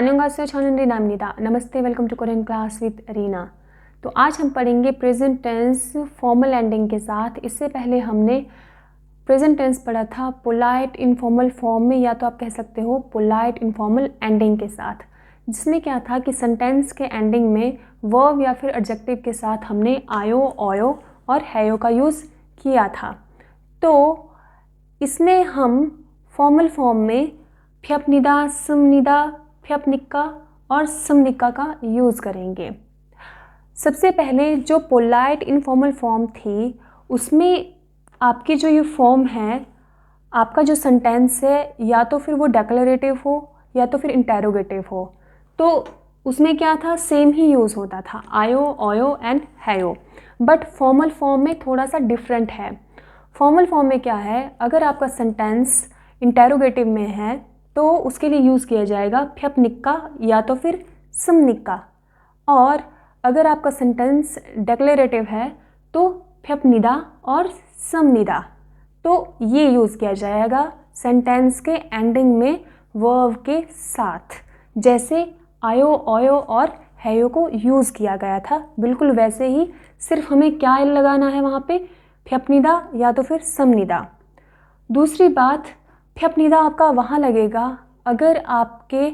안녕하세요. 저는 रीना입니다. नमस्ते, welcome to Korean class with Reena. तो आज हम पढ़ेंगे प्रेजेंट टेंस फॉर्मल एंडिंग के साथ। इससे पहले हमने प्रेजेंट टेंस पढ़ा था पोलाइट इनफॉर्मल फॉर्म में, या तो आप कह सकते हो पोलाइट इनफॉर्मल एंडिंग के साथ, जिसमें क्या था कि सेंटेंस के एंडिंग में वर्ब या फिर एडजेक्टिव के साथ हमने आयो, ओयो और हैयो का यूज़ किया था। तो इसमें हम फॉर्मल फॉर्म में फ्यपनिदा, समनिदा, फ्यपनिक्का और समनिक्का का यूज़ करेंगे। सबसे पहले जो पोलाइट इनफॉर्मल फॉर्म थी, उसमें आपकी जो ये फॉर्म है, आपका जो सेंटेंस है, या तो फिर वो डेक्लरेटिव हो या तो फिर इंटेरोगेटिव हो, तो उसमें क्या था, सेम ही यूज़ होता था, आयो, ओयो एंड हैयो। बट फॉर्मल फॉर्म में थोड़ा सा डिफरेंट है। फॉर्मल फॉर्म में क्या है, अगर आपका सेंटेंस इंटेरोगेटिव में है तो उसके लिए यूज़ किया जाएगा फ्यपनिक्का या तो फिर समनिक्का, और अगर आपका सेंटेंस डेक्लेरेटिव है तो फ्यपनिदा और समनिदा। तो ये यूज़ किया जाएगा सेंटेंस के एंडिंग में वर्ब के साथ, जैसे आयो, ओयो और हैयो को यूज़ किया गया था, बिल्कुल वैसे ही। सिर्फ हमें क्या लगाना है वहाँ पे, फ्यपनिदा या तो फिर समनिदा। दूसरी बात, फ्यपनिदा आपका वहाँ लगेगा अगर आपके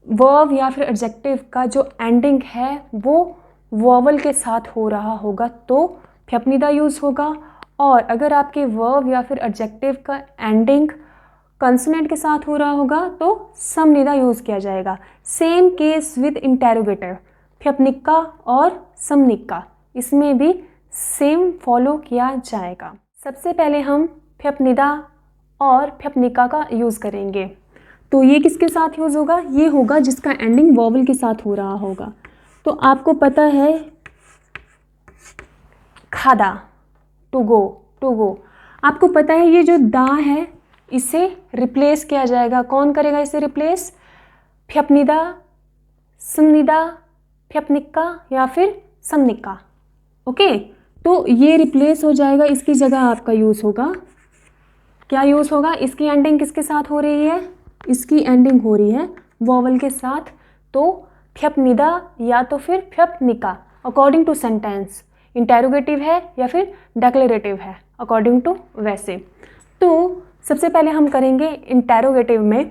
वर्ब या फिर एडजेक्टिव का जो एंडिंग है वो वोवल के साथ हो रहा होगा तो फ्यपनिदा यूज़ होगा, और अगर आपके वर्ब या फिर एडजेक्टिव का एंडिंग कंसोनेंट के साथ हो रहा होगा तो समनिदा यूज़ किया जाएगा। सेम केस विद इंटेरोगेटिव, फ्यपनिक्का और समनिक्का, इसमें भी सेम फॉलो किया जाएगा। सबसे पहले हम फ्यपनिदा और फ्यपनिक्का का यूज़ करेंगे। तो ये किसके साथ यूज़ होगा, ये होगा जिसका एंडिंग वोवल के साथ हो रहा होगा। तो आपको पता है खादा, टू गो, टू गो, आपको पता है ये जो दा है इसे रिप्लेस किया जाएगा। कौन करेगा इसे रिप्लेस, फ्यपनिदा, समनिदा, फ्यपनिक्का या फिर समनिक्का। ओके, तो ये रिप्लेस हो जाएगा, इसकी जगह आपका यूज़ होगा, क्या यूज़ होगा, इसकी एंडिंग किसके साथ हो रही है, इसकी एंडिंग हो रही है वोवल के साथ, तो फ्यपनिदा या तो फिर फ्यपनिक्का अकॉर्डिंग टू सेंटेंस, इंटेरोगेटिव है या फिर डेक्लेरेटिव है अकॉर्डिंग टू वैसे। तो सबसे पहले हम करेंगे इंटेरोगेटिव में।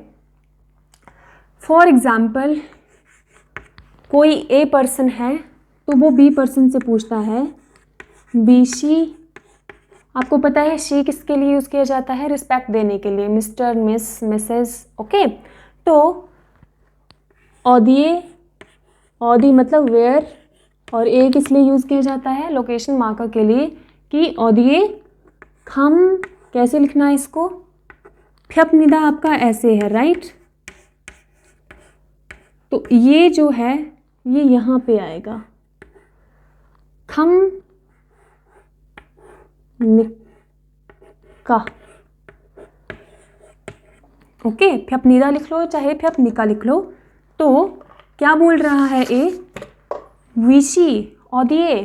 फॉर एग्जाम्पल, कोई ए पर्सन है तो वो बी पर्सन से पूछता है बी शी, आपको पता है शी किसके लिए यूज़ किया जाता है, रिस्पेक्ट देने के लिए, मिस्टर, मिस, मिसेस। ओके, तो औदिए, औदी मतलब वेयर, और ए किस लिए यूज़ किया जाता है, लोकेशन मार्कर के लिए, कि औदिए खम, कैसे लिखना है इसको, फ्यपनिदा आपका ऐसे है, राइट। तो ये जो है ये यहाँ पे आएगा, खम निक्का। ओके, फ्यपनिदा लिख लो चाहे फ्यपनिक्का लिख लो। तो क्या बोल रहा है ए, विशी औदिए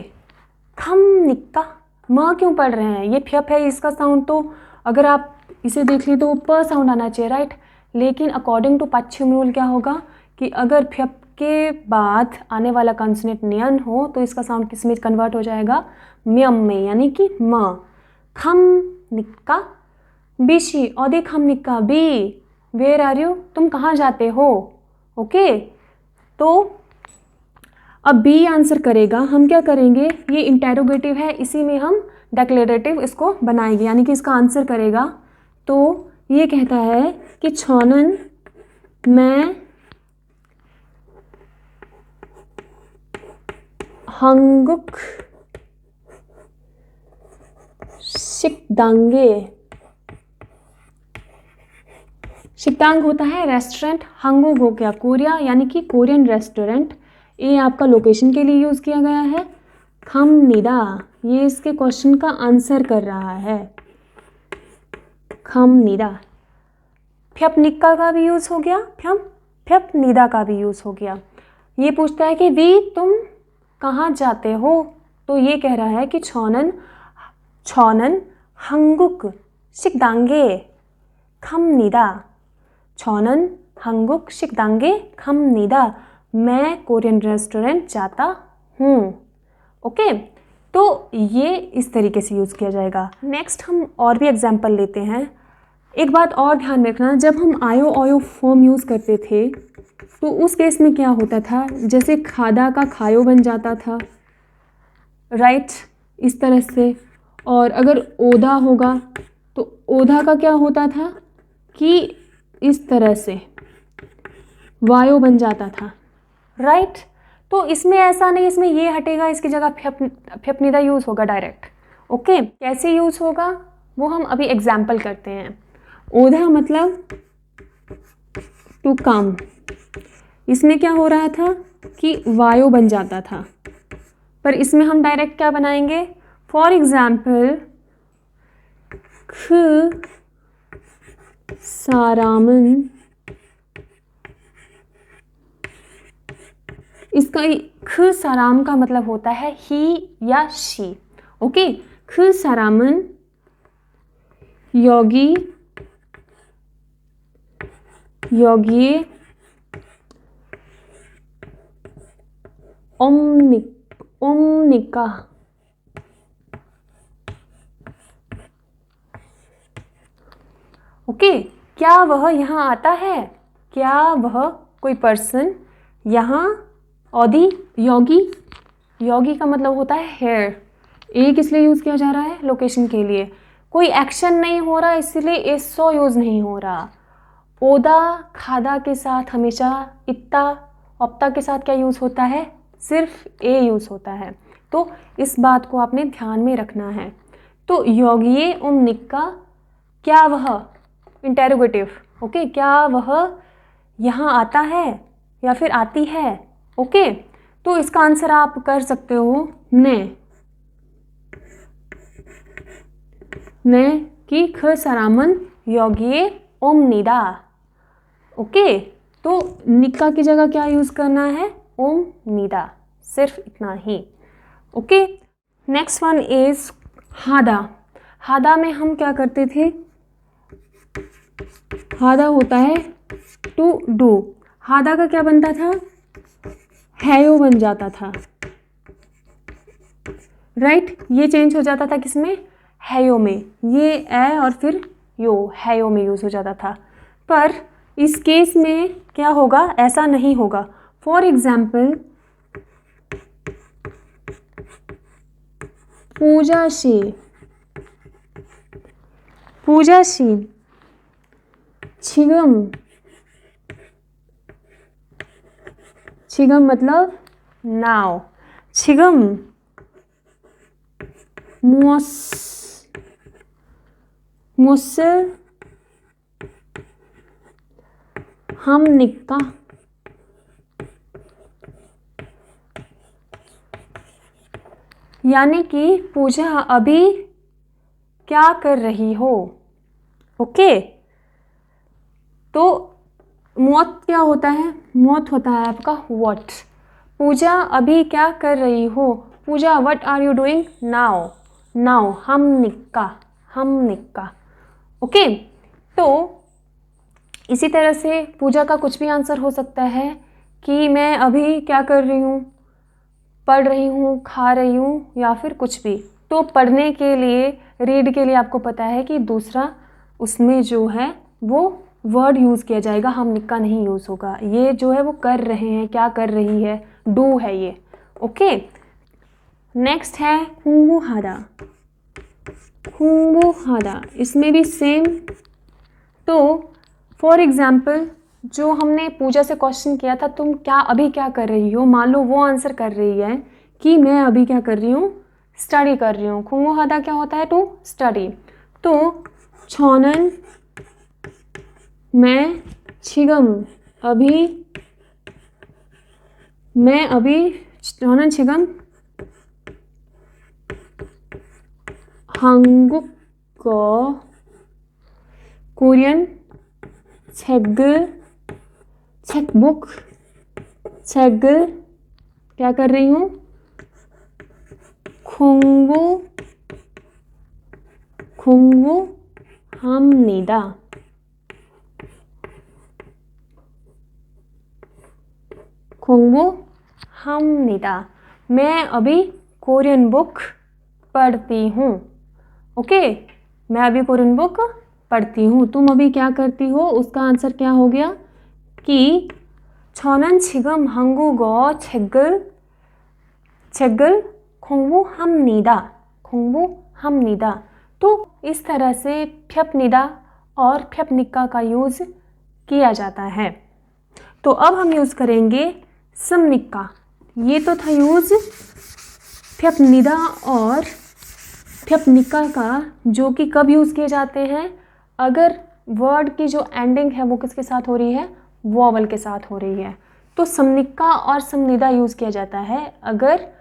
खम निक्का, माँ क्यों पढ़ रहे हैं, ये फ्यप है, इसका साउंड तो अगर आप इसे देख ली तो प साउंड आना चाहिए, राइट। लेकिन अकॉर्डिंग टू पश्चिम रूल क्या होगा कि अगर फ्यप के बाद आने वाला कंसोनेंट नियन हो तो इसका साउंड किस में कन्वर्ट हो जाएगा, म्यम में, यानी कि म। खम निक्का बीशी, औदे खम निक्का बी, वेयर आर यू, तुम कहाँ जाते हो। ओके, तो अब बी आंसर करेगा, हम क्या करेंगे, ये इंटेरोगेटिव है, इसी में हम डेक्लेरेटिव इसको बनाएंगे, यानी कि इसका आंसर करेगा। तो ये कहता है कि छोनन मैं हंगुक शिकदांगे, शिकदांग होता है रेस्टोरेंट, हंगुक हो गया कोरिया यानी कि कोरियन रेस्टोरेंट, ये आपका लोकेशन के लिए यूज़ किया गया है। खमनिदा, ये इसके क्वेश्चन का आंसर कर रहा है, खमनिदा। फ्यपनिक्का का भी यूज़ हो गया, फ्यपनिदा का भी यूज़ हो गया। ये पूछता है कि वी तुम कहाँ जाते हो, तो ये कह रहा है कि छोनन, छोनन हंगुक शिकदांगे खमनिदा, 저는 한국 식당에 갑니다. मैं कोरियन रेस्टोरेंट जाता हूँ. ओके, तो ये इस तरीके से यूज़ किया जाएगा. नेक्स्ट हम और भी एग्जाम्पल लेते हैं. एक बात और ध्यान में रखना, जब हम आयो ऑयो फॉर्म यूज़ करते थे तो उस केस में क्या होता था, जैसे खादा का खायो बन जाता था, राइट, इस तरह से. और अगर ओधा होगा तो ओधा का क्या होता था कि इस तरह से वायो बन जाता था, राइट. तो इसमें ऐसा नहीं, इसमें ये हटेगा, इसकी जगह फ्यपनिदा यूज़ होगा डायरेक्ट. ओके, कैसे यूज़ होगा वो हम अभी एग्जाम्पल करते हैं. ओधा मतलब टू कम, इसमें क्या हो रहा था कि वायो बन जाता था, पर इसमें हम डायरेक्ट क्या बनाएंगे. फॉर एग्जाम्पल ख सारामन, इसका ख साराम का मतलब होता है ही या शी. ओके, ख सारामन योगी योगी ओमनिका. ओके, क्या वह यहाँ आता है, क्या वह कोई पर्सन यहाँ. औदी योगी, योगी का मतलब होता है हेयर. एक इसलिए यूज़ किया जा रहा है लोकेशन के लिए, कोई एक्शन नहीं हो रहा इसलिए एसो यूज़ नहीं हो रहा. ओदा खादा के साथ हमेशा इत्ता ऑप्ता के साथ क्या यूज़ होता है, सिर्फ ए यूज़ होता है. तो इस बात को आपने ध्यान में रखना है. तो योगिये निक्का, क्या वह, इंटेरोगेटिव. ओके, क्या वह यहाँ आता है या फिर आती है. ओके, तो इसका आंसर आप कर सकते हो ने कि ख सरामन योगिये ओमनिदा. ओके, तो निक्का की जगह क्या यूज़ करना है, ओमनिदा, सिर्फ इतना ही. Okay, next one is Hada. Hada में हम क्या करते थे, हादा होता है टू डू. हादा का क्या बनता था, हैयो बन जाता था, राइट. ये चेंज हो जाता था किसमें, हैयो में. ये ए और फिर यो, हैयो में यूज़ हो जाता था. पर इस केस में क्या होगा, ऐसा नहीं होगा. फॉर एग्जाम्पल पूजाशी, पूजाशी छिगम, छिगम मतलब नाव. छिगम मुझसे हम निक्का. यानी कि पूजा अभी क्या कर रही हो. ओके, तो मौत क्या होता है, मौत होता है आपका व्हाट. पूजा अभी क्या कर रही हो, Pooja what are you doing now. Now हम निक्का, हम निक्का. ओके, तो इसी तरह से पूजा का कुछ भी आंसर हो सकता है कि मैं अभी क्या कर रही हूँ, पढ़ रही हूँ, खा रही हूँ, या फिर कुछ भी. तो पढ़ने के लिए, रीड के लिए आपको पता है कि दूसरा उसमें जो है वो वर्ड यूज़ किया जाएगा, हम निक्का नहीं यूज़ होगा. ये जो है वो कर रहे हैं, क्या कर रही है, डू है ये. ओके, नेक्स्ट है हुंगू हादा. हुंगू हादा, इसमें भी सेम. तो फॉर एग्जाम्पल जो हमने पूजा से क्वेश्चन किया था, तुम क्या अभी क्या कर रही हो, मान लो वो आंसर कर रही है कि मैं अभी क्या कर रही हूँ, स्टडी कर रही हूँ. खुंगो हादा क्या होता है, टू स्टडी. तो छौनन मैं छिगम अभी, मैं अभी छौनन छिगम 한국 कोरियन चेकबुक, 책을 क्या कर रही हूँ, 공부합니다. 공부합니다. मैं अभी कोरियन बुक पढ़ती हूँ. ओके, मैं अभी कोरियन बुक पढ़ती हूँ. तुम अभी क्या करती हो, उसका आंसर क्या हो गया कि 저는 지금 한국어 책을 공부합니다. तो इस तरह से 펴प्니다 और 펴प्니까 का यूज़ किया जाता है. तो अब हम यूज़ करेंगे समनिका. ये तो था यूज़ 펴प्니다 और 펴प्니까 का, जो कि कब यूज़ किए जाते हैं, अगर वर्ड की जो एंडिंग है वो किसके साथ हो रही है, वॉवल के साथ हो रही है. तो समनिका और समनिदा यूज़ किया जाता है अगर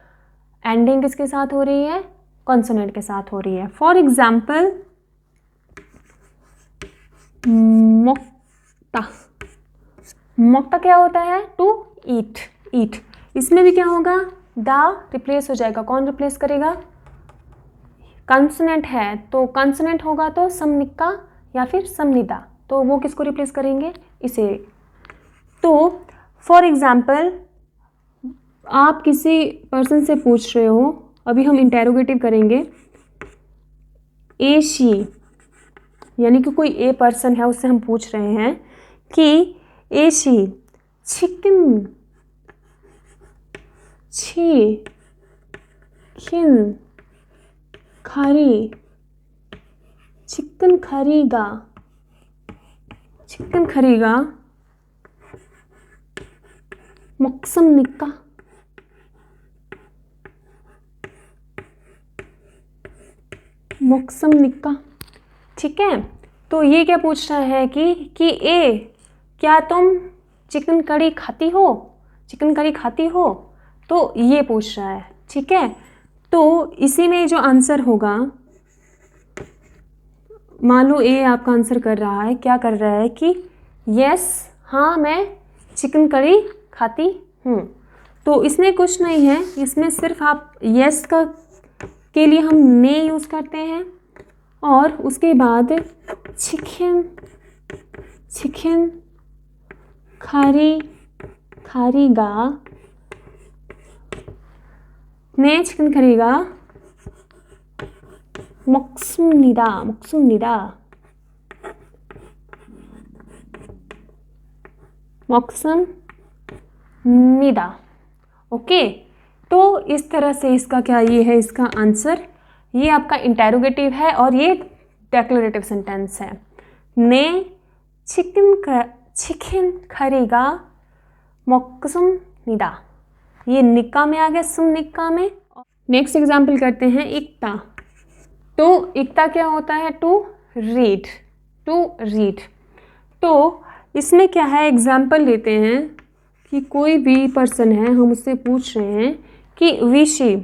एंडिंग किसके साथ हो रही है, कॉन्सोनेंट के साथ हो रही है. फॉर एग्जाम्पल मोक्ता क्या होता है, टू ईट. इसमें भी क्या होगा, दा रिप्लेस हो जाएगा. कौन रिप्लेस करेगा, कॉन्सोनेंट है तो कॉन्सोनेंट होगा तो समनिका या फिर समनिदा, तो वो किसको रिप्लेस करेंगे, इसे. तो फॉर एग्जाम्पल आप किसी पर्सन से पूछ रहे हो, अभी हम इंटेरोगेटिव करेंगे, ए शी, यानी कि कोई ए पर्सन है, उससे हम पूछ रहे हैं कि ए शी चिकन खरीगा 먹습니까? ठीक है. तो ये क्या पूछ रहा है कि ए, क्या तुम चिकन करी खाती हो, तो ये पूछ रहा है. ठीक है. तो इसी में जो आंसर होगा, मान लो ए आपका आंसर कर रहा है, क्या कर रहा है कि यस, हाँ मैं चिकन करी खाती हूँ. तो इसमें कुछ नहीं है, इसमें सिर्फ आप यस का के लिए हम ने यूज़ करते हैं और उसके बाद चिकन खारीगा ने चिकन खरीगा 먹습니다. ओके. तो इस तरह से इसका क्या, ये है इसका आंसर. ये आपका इंटेरोगेटिव है और ये डेक्लरेटिव सेंटेंस है. ने चिकन खरीगा 먹습니다. ये निका में आ गया, समनिका में. नेक्स्ट एग्जाम्पल करते हैं इक्ता. तो इक्ता क्या होता है, टू रीड. तो इसमें क्या है, एग्जाम्पल लेते हैं कि कोई भी पर्सन है, हम उससे पूछ रहे हैं कि विशी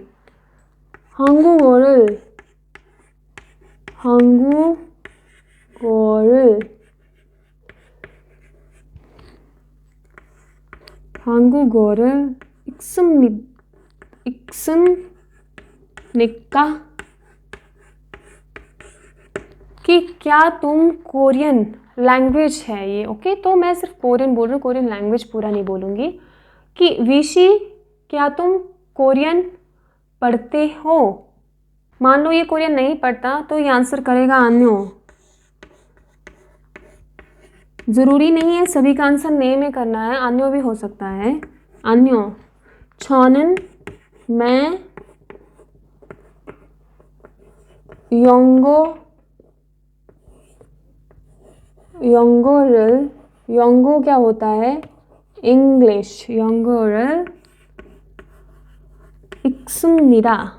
한국어를 읽습니까? कि क्या तुम कोरियन लैंग्वेज है ये. ओके. तो मैं सिर्फ कोरियन बोल रही हूँ, कोरियन लैंग्वेज पूरा नहीं बोलूँगी. कि विशी, क्या तुम कोरियन पढ़ते हो. मान लो ये कोरियन नहीं पढ़ता तो ये आंसर करेगा अन्यो. ज़रूरी नहीं है सभी का आंसर ने में करना है, अन्यो भी हो सकता है. अन्यो 저는 मैं 영어 क्या होता है, इंग्लिश. 영어를 읽습니다.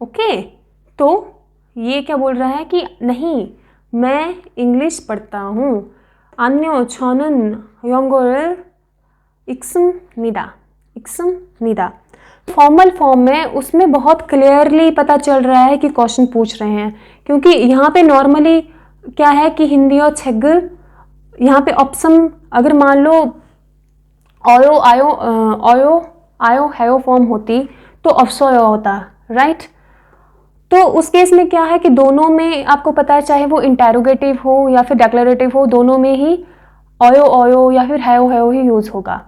ओके. तो ये क्या बोल रहा है कि नहीं, मैं इंग्लिश पढ़ता हूँ. अन्यो 저는 영어를 읽습니다. फॉर्मल फॉर्म में उसमें बहुत क्लियरली पता चल रहा है कि क्वेश्चन पूछ रहे हैं, क्योंकि यहाँ पे नॉर्मली क्या है कि हिंदी और छेगल, यहाँ पे ऑप्शन अगर मान लो आयो हैयो फॉर्म होती तो ऑप्शो होता, राइट. तो उस केस में क्या है कि दोनों में आपको पता है, चाहे वो इंटेरोगेटिव हो या फिर डिक्लेरेटिव हो, दोनों में ही ओयो ओयो या फिर हैयो हैयो ही यूज़ होगा।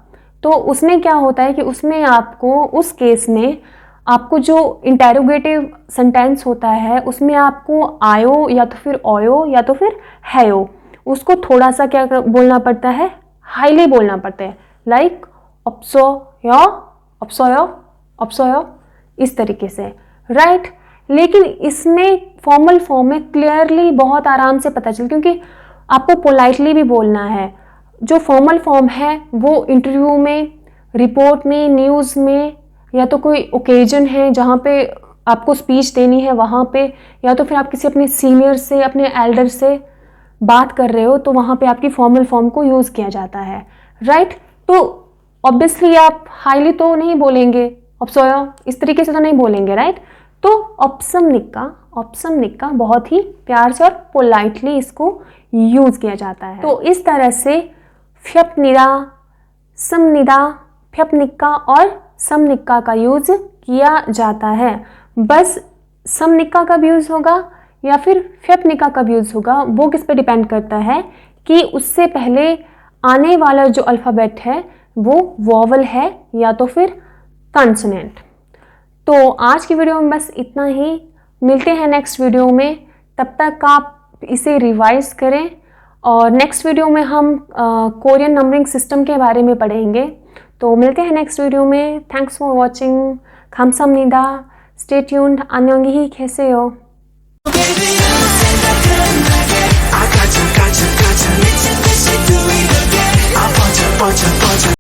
तो उसमें क्या होता है कि उसमें आपको उस केस में आपको जो इंटेरोगेटिव सेंटेंस होता है उसमें आपको आयो या तो फिर ओयो या तो फिर हैयो, उसको थोड़ा सा क्या बोलना पड़ता है, हाईली बोलना पड़ता है, लाइक अपसोयो अपसोयो अपसोयो, इस तरीके से, राइट। लेकिन इसमें फॉर्मल फॉर्म में क्लियरली बहुत आराम से पता चल, क्योंकि आपको पोलाइटली भी बोलना है। जो फॉर्मल फॉर्म है वो इंटरव्यू में, रिपोर्ट में, न्यूज़ में, या तो कोई ओकेजन है जहाँ पे आपको स्पीच देनी है वहाँ पे, या तो फिर आप किसी अपने सीनियर से, अपने एल्डर से बात कर रहे हो, तो वहाँ पे आपकी फॉर्मल फॉर्म को यूज़ किया जाता है, राइट। तो ऑब्वियसली आप हाईली तो नहीं बोलेंगे, अपसोयो इस तरीके से तो नहीं बोलेंगे, राइट। तो ऑप्समनिका बहुत ही प्यार से और पोलाइटली इसको यूज़ किया जाता है। तो इस तरह से फ्यपनिदा, समनिदा, फ्यपनिका और समनिका का यूज़ किया जाता है। बस समनिका कब यूज़ होगा या फिर फ्यपनिका कब यूज़ होगा वो किस पे डिपेंड करता है कि उससे पहले आने वाला जो अल्फ़ाबेट है वो वॉवल है या तो फिर कॉन्सोनेंट। तो आज की वीडियो में बस इतना ही, मिलते हैं नेक्स्ट वीडियो में, तब तक आप इसे रिवाइज करें। और नेक्स्ट वीडियो में हम कोरियन नंबरिंग सिस्टम के बारे में पढ़ेंगे। तो मिलते हैं नेक्स्ट वीडियो में। Thanks for watching, 감사합니다, stay tuned, 안녕히 계세요।